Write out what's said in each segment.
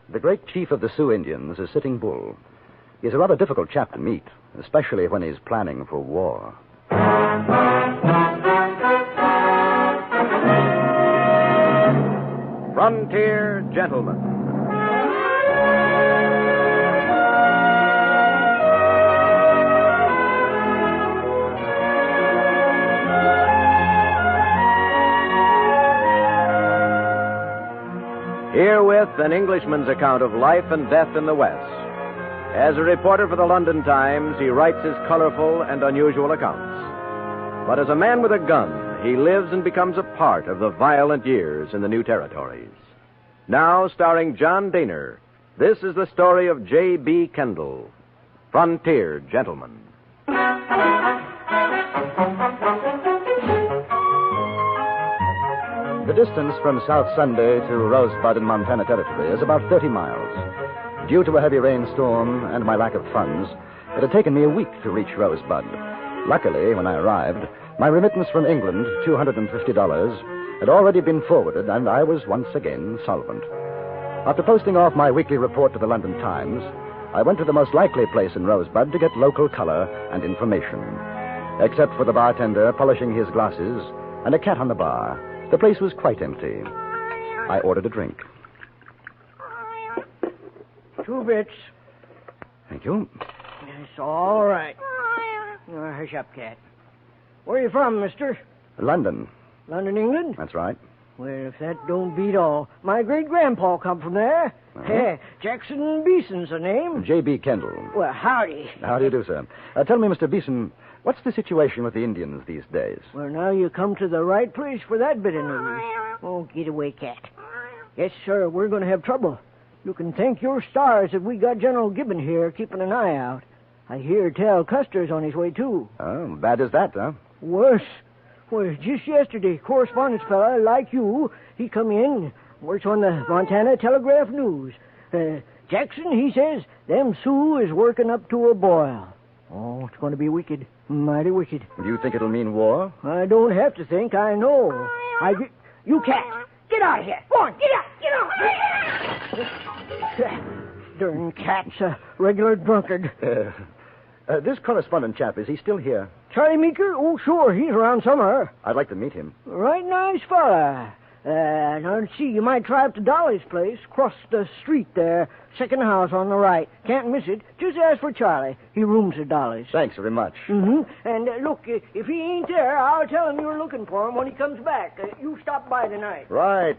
The great chief of the Sioux Indians is Sitting Bull. He's a rather difficult chap to meet, especially when he's planning for war. Frontier Gentlemen. Herewith an Englishman's account of life and death in the West. As a reporter for the London Times, he writes his colorful and unusual accounts. But as a man with a gun, he lives and becomes a part of the violent years in the new territories. Now, starring John Daner, this is the story of J.B. Kendall, Frontier Gentleman. The distance from South Sunday to Rosebud in Montana Territory is about 30 miles. Due to a heavy rainstorm and my lack of funds, it had taken me a week to reach Rosebud. Luckily, when I arrived, my remittance from England, $250, had already been forwarded, and I was once again solvent. After posting off my weekly report to the London Times, I went to the most likely place in Rosebud to get local color and information. Except for the bartender polishing his glasses and a cat on the bar, the place was quite empty. I ordered a drink. 2 bits. Thank you. It's all right. Hush up, cat. Where are you from, mister? London. London, England? That's right. Well, if that don't beat all. My great-grandpa come from there. Uh-huh. Jackson Beeson's the name. J.B. Kendall. Well, howdy. How do you do, sir? Tell me, Mr. Beeson, what's the situation with the Indians these days? Well, now you come to the right place for that bit of news. Oh, get away, cat. Yes, sir, we're going to have trouble. You can thank your stars that we got General Gibbon here keeping an eye out. I hear tell Custer's on his way, too. Oh, bad as that, huh? Worse. Well, just yesterday, correspondence fella like you, he come in, works on the Montana Telegraph News. Jackson, he says, them Sioux is working up to a boil. Oh, it's going to be wicked. Mighty wicked. Do you think it'll mean war? I don't have to think. I know. You cat. Get out of here. Go on. Get out. Get out. Darn cat's a regular drunkard. This correspondent chap, is he still here? Charlie Meeker? Oh, sure. He's around somewhere. I'd like to meet him. Right nice fella. Now, let's see. You might try up to Dolly's place. Cross the street there. Second house on the right. Can't miss it. Just ask for Charlie. He rooms at Dolly's. Thanks very much. Mm-hmm. And, look, if he ain't there, I'll tell him you're looking for him when he comes back. You stop by tonight. Right.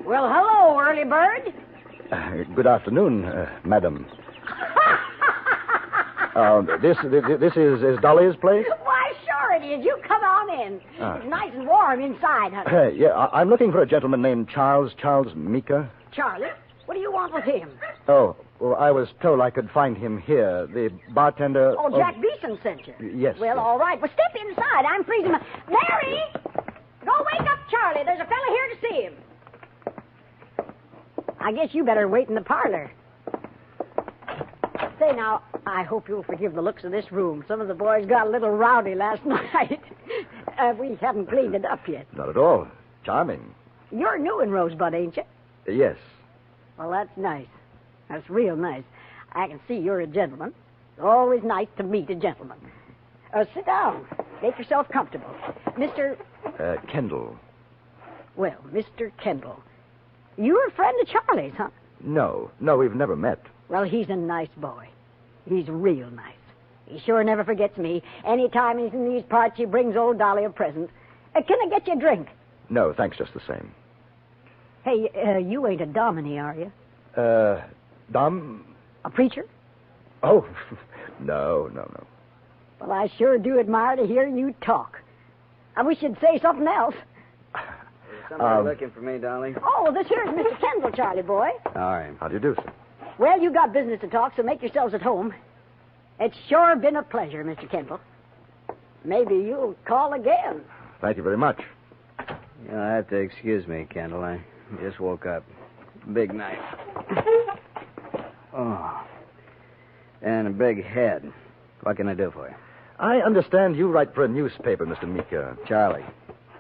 Well, hello, early bird. Good afternoon, madam. This is Dolly's place? Why, sure it is. You come on in. It's nice and warm inside, honey. Yeah, I'm looking for a gentleman named Charles Meeker. Charlie, what do you want with him? Oh, well, I was told I could find him here. The bartender... Oh, Jack Beeson sent you. Yes. Well, yes. all right. Well, step inside. I'm freezing my... Mary! Go wake up Charlie. There's a fella here to see him. I guess you better wait in the parlor. Say, now, I hope you'll forgive the looks of this room. Some of the boys got a little rowdy last night. We haven't cleaned it up yet. Not at all. Charming. You're new in Rosebud, ain't you? Yes. Well, that's nice. That's real nice. I can see you're a gentleman. It's always nice to meet a gentleman. Sit down. Make yourself comfortable. Mr. Kendall. Well, Mr. Kendall. You're a friend of Charlie's, huh? No, we've never met. Well, he's a nice boy. He's real nice. He sure never forgets me. Anytime he's in these parts, he brings old Dolly a present. Can I get you a drink? No, thanks just the same. Hey, you ain't a dominie, are you? Dom? A preacher? Oh, no. Well, I sure do admire to hear you talk. I wish you'd say something else. Somebody looking for me, darling? Oh, this here is Mr. Kendall, Charlie boy. All right. How do you do, sir? Well, you got business to talk, so make yourselves at home. It's sure been a pleasure, Mr. Kendall. Maybe you'll call again. Thank you very much. You'll have to excuse me, Kendall. I just woke up. Big night. Oh. And a big head. What can I do for you? I understand you write for a newspaper, Mr. Meeker. Charlie.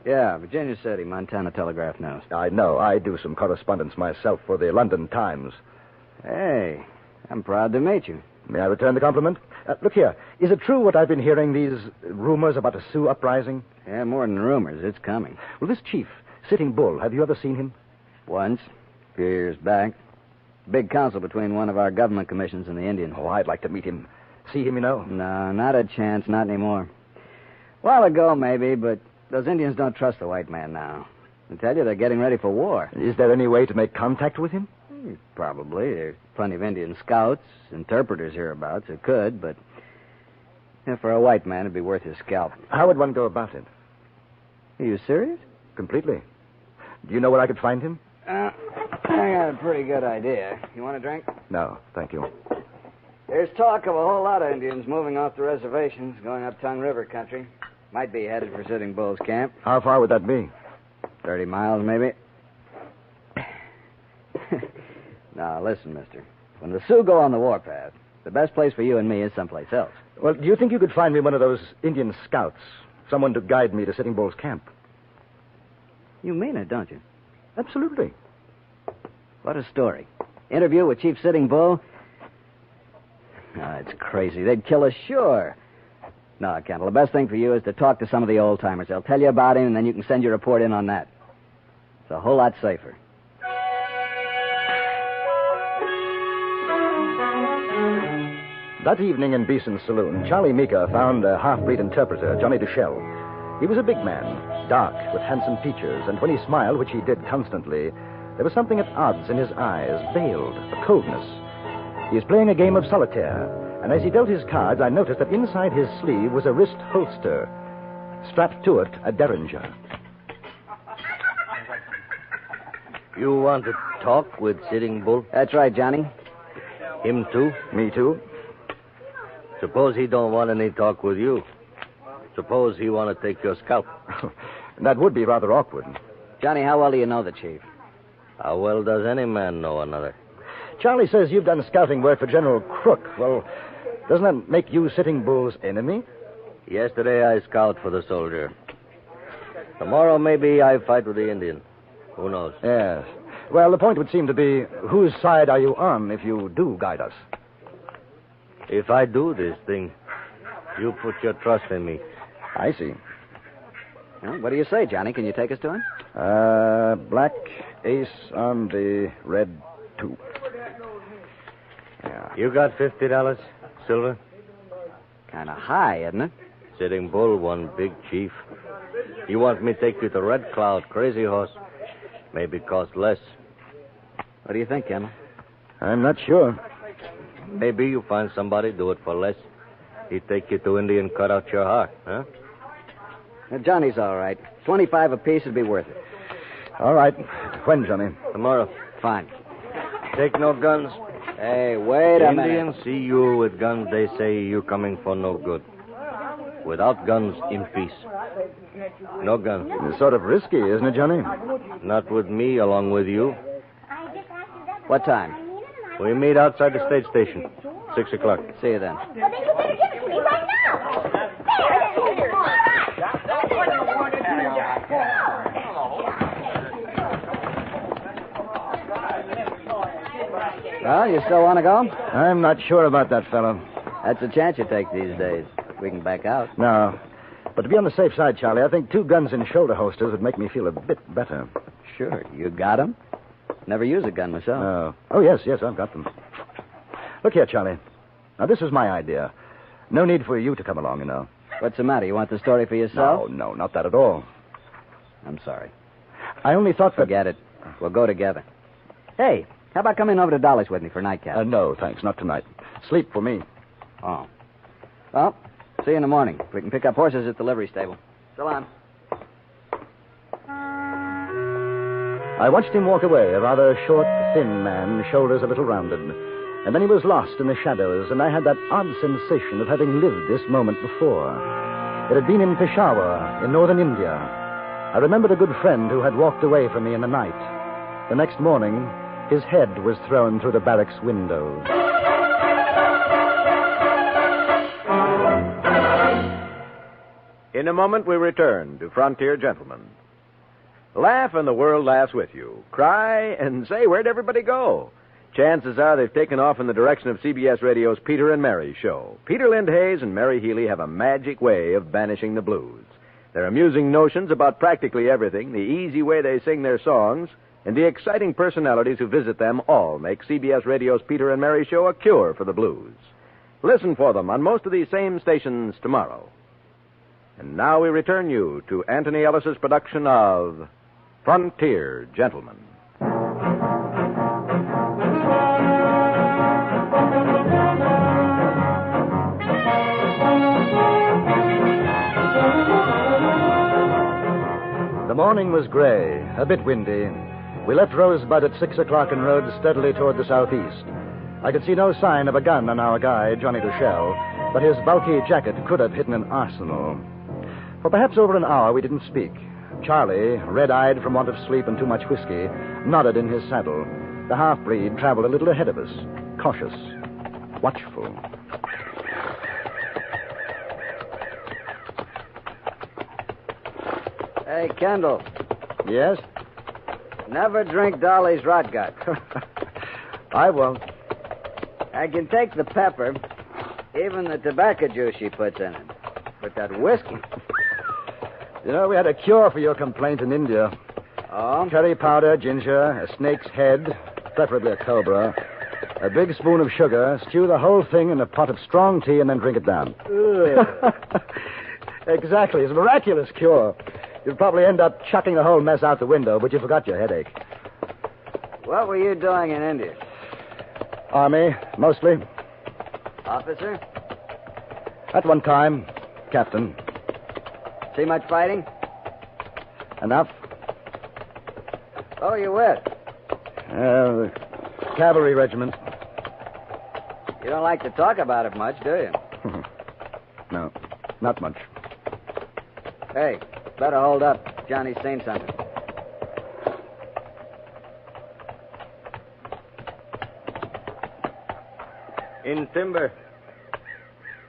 Yeah, Virginia City, Montana Telegraph News. I know. I do some correspondence myself for the London Times. Hey, I'm proud to meet you. May I return the compliment? Look here. Is it true what I've been hearing, these rumors about a Sioux uprising? Yeah, more than rumors. It's coming. Well, this chief, Sitting Bull, have you ever seen him? Once, a few years back. Big council between one of our government commissions and the Indians. Oh, I'd like to meet him. See him, you know? No, not a chance. Not anymore. A while ago, maybe, but those Indians don't trust the white man now. I tell you, they're getting ready for war. Is there any way to make contact with him? Probably. There's plenty of Indian scouts, interpreters hereabouts who could, but for a white man, it'd be worth his scalp. How would one go about it? Are you serious? Completely. Do you know where I could find him? I got a pretty good idea. You want a drink? No, thank you. There's talk of a whole lot of Indians moving off the reservations, going up Tongue River country. Might be headed for Sitting Bull's camp. How far would that be? 30 miles, maybe. Now, listen, mister. When the Sioux go on the warpath, the best place for you and me is someplace else. Well, do you think you could find me one of those Indian scouts? Someone to guide me to Sitting Bull's camp? You mean it, don't you? Absolutely. What a story. Interview with Chief Sitting Bull? It's crazy. They'd kill us, sure. No, Kendall, the best thing for you is to talk to some of the old-timers. They'll tell you about him, and then you can send your report in on that. It's a whole lot safer. That evening in Beeson's saloon, Charlie Meeker found a half-breed interpreter, Johnny Duchelle. He was a big man, dark, with handsome features, and when he smiled, which he did constantly, there was something at odds in his eyes, veiled, a coldness. He was playing a game of solitaire, and as he dealt his cards, I noticed that inside his sleeve was a wrist holster. Strapped to it, a derringer. You want to talk with Sitting Bull? That's right, Johnny. Him too? Me too. Suppose he don't want any talk with you. Suppose he want to take your scalp. That would be rather awkward. Johnny, how well do you know the chief? How well does any man know another? Charlie says you've done scouting work for General Crook. Well, doesn't that make you Sitting Bull's enemy? Yesterday I scout for the soldier. Tomorrow maybe I fight with the Indian. Who knows? Yes. Well, the point would seem to be, whose side are you on if you do guide us? If I do this thing, you put your trust in me. I see. Well, what do you say, Johnny? Can you take us to him? Black ace on the red 2. Yeah. You got $50, silver? Kind of high, isn't it? Sitting Bull, one big chief. You want me to take you to Red Cloud, Crazy Horse? Maybe cost less. What do you think, Kendall? I'm not sure. Maybe you find somebody, do it for less. He'd take you to Indian, cut out your heart, huh? Now, Johnny's all right. 25 apiece would be worth it. All right. When, Johnny? Tomorrow. Fine. Take no guns. Hey, wait a minute. Indians see you with guns, they say you coming for no good. Without guns, in peace. No guns. It's sort of risky, isn't it, Johnny? Not with me, along with you. What time? We meet outside the state station. 6 o'clock. See you then. Well, then you better give it to me right now. Well, you still want to go? I'm not sure about that, fellow. That's a chance you take these days. We can back out. No. But to be on the safe side, Charlie, I think 2 guns in shoulder holsters would make me feel a bit better. Sure. You got 'em? Never use a gun myself. Oh, yes, I've got them. Look here, Charlie. Now, this is my idea. No need for you to come along, you know. What's the matter? You want the story for yourself? No, not that at all. I'm sorry. I only thought that... Forget it. We'll go together. Hey, how about coming over to Dolly's with me for nightcap? No, thanks, not tonight. Sleep for me. Oh. Well, see you in the morning. We can pick up horses at the livery stable. So long. I watched him walk away, a rather short, thin man, shoulders a little rounded. And then he was lost in the shadows, and I had that odd sensation of having lived this moment before. It had been in Peshawar, in northern India. I remembered a good friend who had walked away from me in the night. The next morning, his head was thrown through the barracks window. In a moment, we return to Frontier Gentlemen. Laugh and the world laughs with you. Cry and say, where'd everybody go? Chances are they've taken off in the direction of CBS Radio's Peter and Mary show. Peter Lindhays and Mary Healy have a magic way of banishing the blues. Their amusing notions about practically everything, the easy way they sing their songs, and the exciting personalities who visit them all make CBS Radio's Peter and Mary show a cure for the blues. Listen for them on most of these same stations tomorrow. And now we return you to Anthony Ellis's production of Frontier Gentlemen. The morning was gray, a bit windy. We left Rosebud at 6 o'clock and rode steadily toward the southeast. I could see no sign of a gun on our guy, Johnny Duchelle, but his bulky jacket could have hidden an arsenal. For perhaps over an hour we didn't speak. Charlie, red-eyed from want of sleep and too much whiskey, nodded in his saddle. The half-breed traveled a little ahead of us, cautious, watchful. Hey, Kendall. Yes? Never drink Dolly's rot gut. I won't. I can take the pepper, even the tobacco juice she puts in it. But that whiskey... You know, we had a cure for your complaint in India. Oh? Curry powder, ginger, a snake's head, preferably a cobra, a big spoon of sugar, stew the whole thing in a pot of strong tea, and then drink it down. Exactly. It's a miraculous cure. You'd probably end up chucking the whole mess out the window, but you forgot your headache. What were you doing in India? Army, mostly. Officer? At one time, captain. See much fighting? Enough. Oh, you with? The cavalry regiment. You don't like to talk about it much, do you? No, not much. Hey, better hold up. Johnny's seen something. In timber.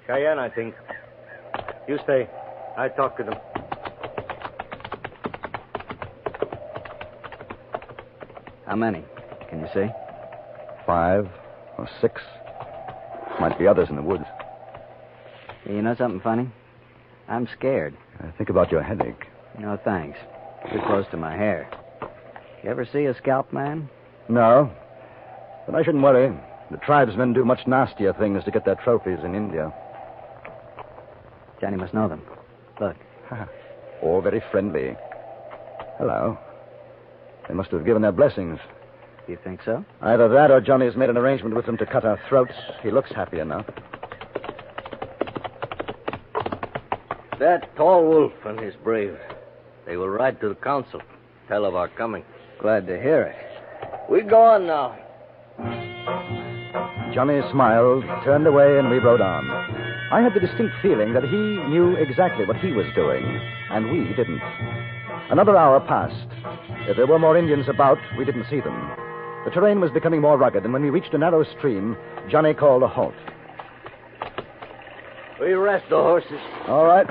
Cheyenne, I think. You stay. I talk to them. How many? Can you see? 5 or 6. Might be others in the woods. You know something funny? I'm scared. Think about your headache. No, thanks. Too close to my hair. You ever see a scalp man? No. But I shouldn't worry. The tribesmen do much nastier things to get their trophies in India. Johnny must know them. Look. All very friendly. Hello. They must have given their blessings. You think so? Either that or Johnny's made an arrangement with them to cut our throats. He looks happy enough. That tall wolf and his brave. They will ride to the council. Tell of our coming. Glad to hear it. We go on now. Johnny smiled, turned away, and we rode on. I had the distinct feeling that he knew exactly what he was doing, and we didn't. Another hour passed. If there were more Indians about, we didn't see them. The terrain was becoming more rugged, and when we reached a narrow stream, Johnny called a halt. We rest the horses. All right.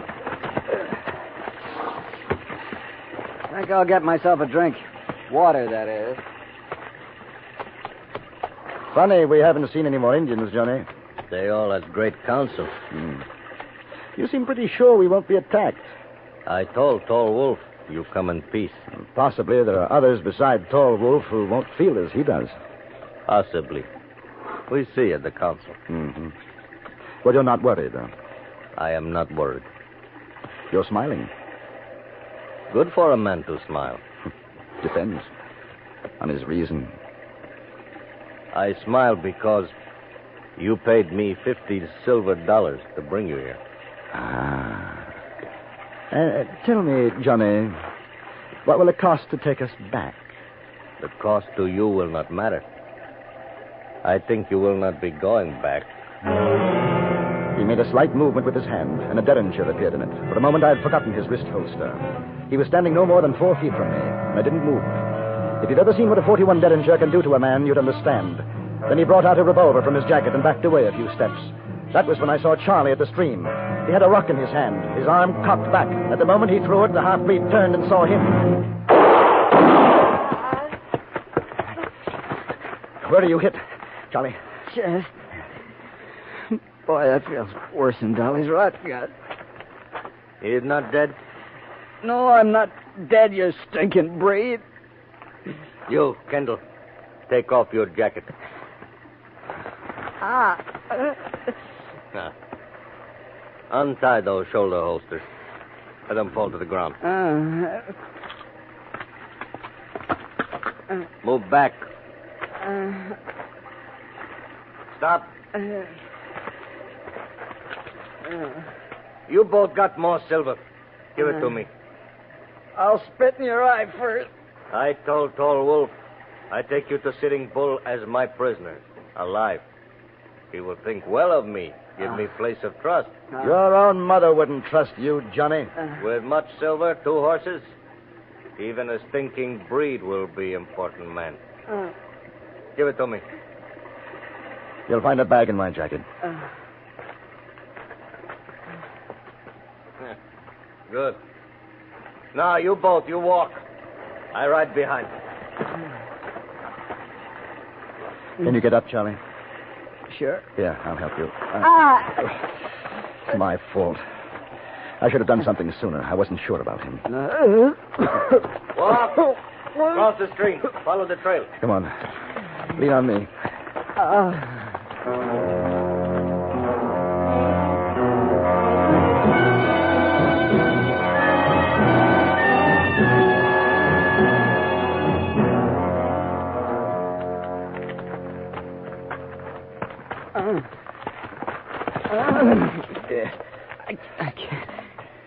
I think I'll get myself a drink. Water, that is. Funny, we haven't seen any more Indians, Johnny. They all at great council. You seem pretty sure we won't be attacked. I told Tall Wolf you come in peace. Possibly there are others besides Tall Wolf who won't feel as he does. Possibly. We see at the council. Mm-hmm. Well, you're not worried, though. I am not worried. You're smiling. Good for a man to smile. Depends on his reason. I smile because you paid me $50 silver to bring you here. Tell me, Johnny, what will it cost to take us back? The cost to you will not matter. I think you will not be going back. He made a slight movement with his hand, and a derringer appeared in it. For a moment, I had forgotten his wrist holster. He was standing no more than 4 feet from me, and I didn't move. If you'd ever seen what a 41 derringer can do to a man, you'd understand. Then he brought out a revolver from his jacket and backed away a few steps. That was when I saw Charlie at the stream. He had a rock in his hand, his arm cocked back. At the moment he threw it, the half-breed turned and saw him. Where are you hit, Charlie? Chest. Boy, that feels worse than Dolly's rot gut. He is not dead? No, I'm not dead, you stinking breed. You, Kendall, take off your jacket. Untie those shoulder holsters. Let them fall to the ground. Move back. Stop. You both got more silver. Give it to me. I'll spit in your eye first. I told Tall Wolf I take you to Sitting Bull as my prisoner, alive. He will think well of me, give me place of trust. Your own mother wouldn't trust you, Johnny. With much silver, 2 horses, even a stinking breed will be important man. Give it to me. You'll find a bag in my jacket. Good. Now, you both, you walk. I ride behind. Can you get up, Charlie? Sure. Yeah, I'll help you. It's my fault. I should have done something sooner. I wasn't sure about him. Walk. Cross the stream. Follow the trail. Come on. Lean on me.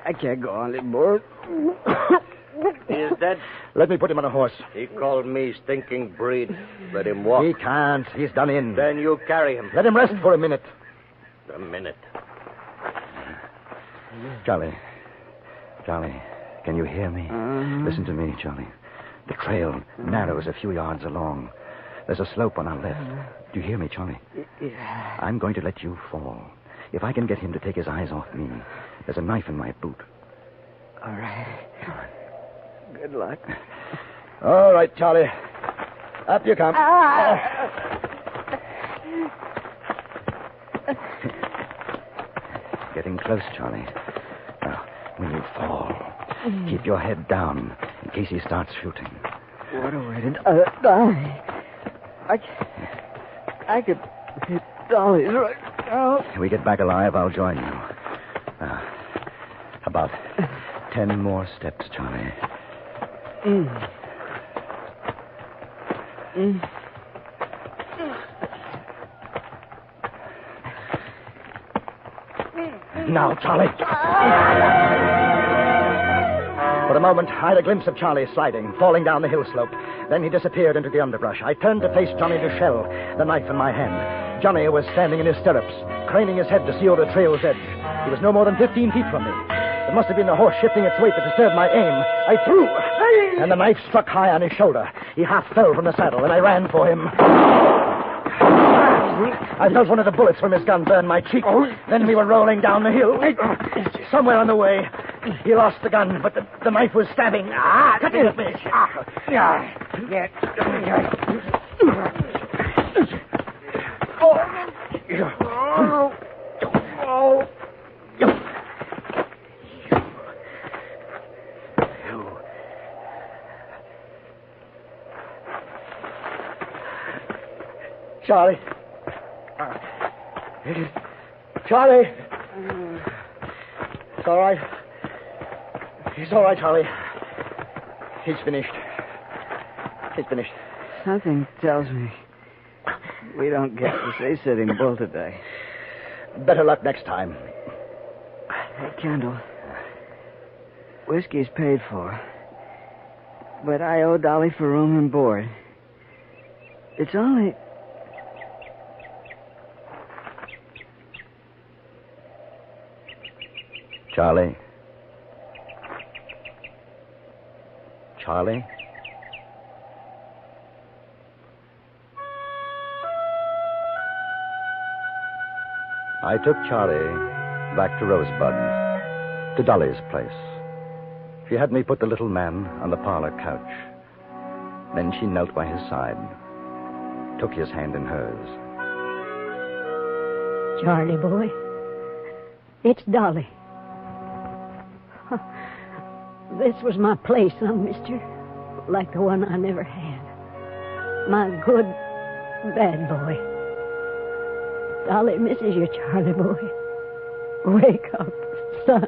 I can't go on anymore. He is dead. Let me put him on a horse. He called me stinking breed. Let him walk. He can't. He's done in. Then you carry him. Let him rest for a minute. A minute. Charlie, can you hear me? Listen to me, Charlie. The trail narrows a few yards along. There's a slope on our left. Do you hear me, Charlie? Yeah. I'm going to let you fall. If I can get him to take his eyes off me, there's a knife in my boot. All right. Good luck. All right, Charlie. Up you come. Getting close, Charlie. Now, when you fall, keep your head down in case he starts shooting. What a way to die. I could hit Dolly's right now. If we get back alive, I'll join you. About 10 more steps, Charlie. Now, Charlie. For a moment, I had a glimpse of Charlie sliding, falling down the hill slope. Then he disappeared into the underbrush. I turned to face Johnny Duchelle, the knife in my hand. Johnny was standing in his stirrups, craning his head to see over the trail's edge. He was no more than 15 feet from me. It must have been the horse shifting its weight that disturbed my aim. I threw, and the knife struck high on his shoulder. He half fell from the saddle, and I ran for him. I felt one of the bullets from his gun burn my cheek. Then we were rolling down the hill. Somewhere on the way, he lost the gun, but the knife was stabbing, cutting at me. Charlie. Charlie. It's all right. He's all right, Charlie. He's finished. He's finished. Something tells me we don't get to see Sitting Bull today. Better luck next time. Hey, Kendall. Whiskey's paid for. But I owe Dolly for room and board. It's only... Charlie? Charlie? I took Charlie back to Rosebud, to Dolly's place. She had me put the little man on the parlor couch. Then she knelt by his side, took his hand in hers. Charlie, boy, it's Dolly. This was my place, mister, like the one I never had. My good, bad boy. Dolly misses you, Charlie, boy. Wake up, son.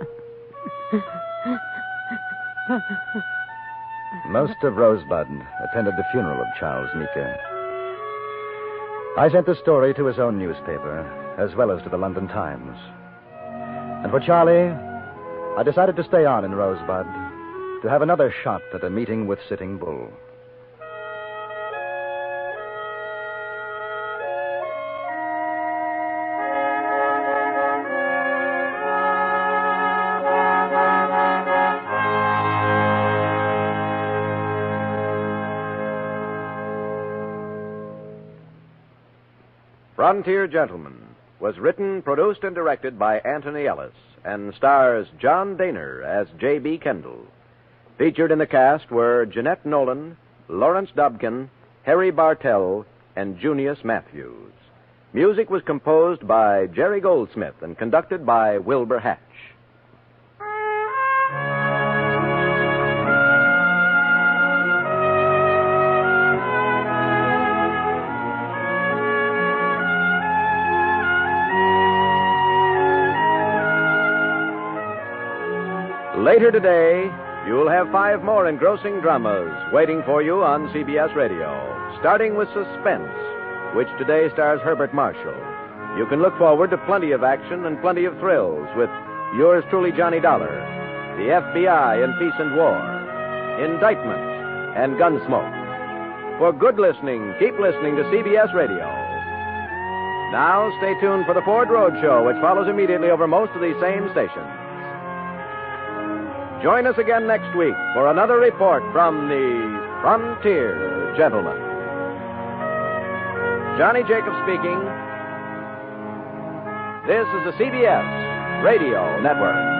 Most of Rosebud attended the funeral of Charles Meeker. I sent the story to his own newspaper, as well as to the London Times. And for Charlie, I decided to stay on in Rosebud, to have another shot at a meeting with Sitting Bull. Frontier Gentleman was written, produced, and directed by Anthony Ellis and stars John Daner as J.B. Kendall. Featured in the cast were Jeanette Nolan, Lawrence Dobkin, Harry Bartell, and Junius Matthews. Music was composed by Jerry Goldsmith and conducted by Wilbur Hatch. Later today, you'll have 5 more engrossing dramas waiting for you on CBS Radio, starting with Suspense, which today stars Herbert Marshall. You can look forward to plenty of action and plenty of thrills with yours truly, Johnny Dollar, the FBI in Peace and War, Indictment, and Gunsmoke. For good listening, keep listening to CBS Radio. Now, stay tuned for the Ford Road Show, which follows immediately over most of these same stations. Join us again next week for another report from the Frontier Gentleman. Johnny Jacobs speaking. This is the CBS Radio Network.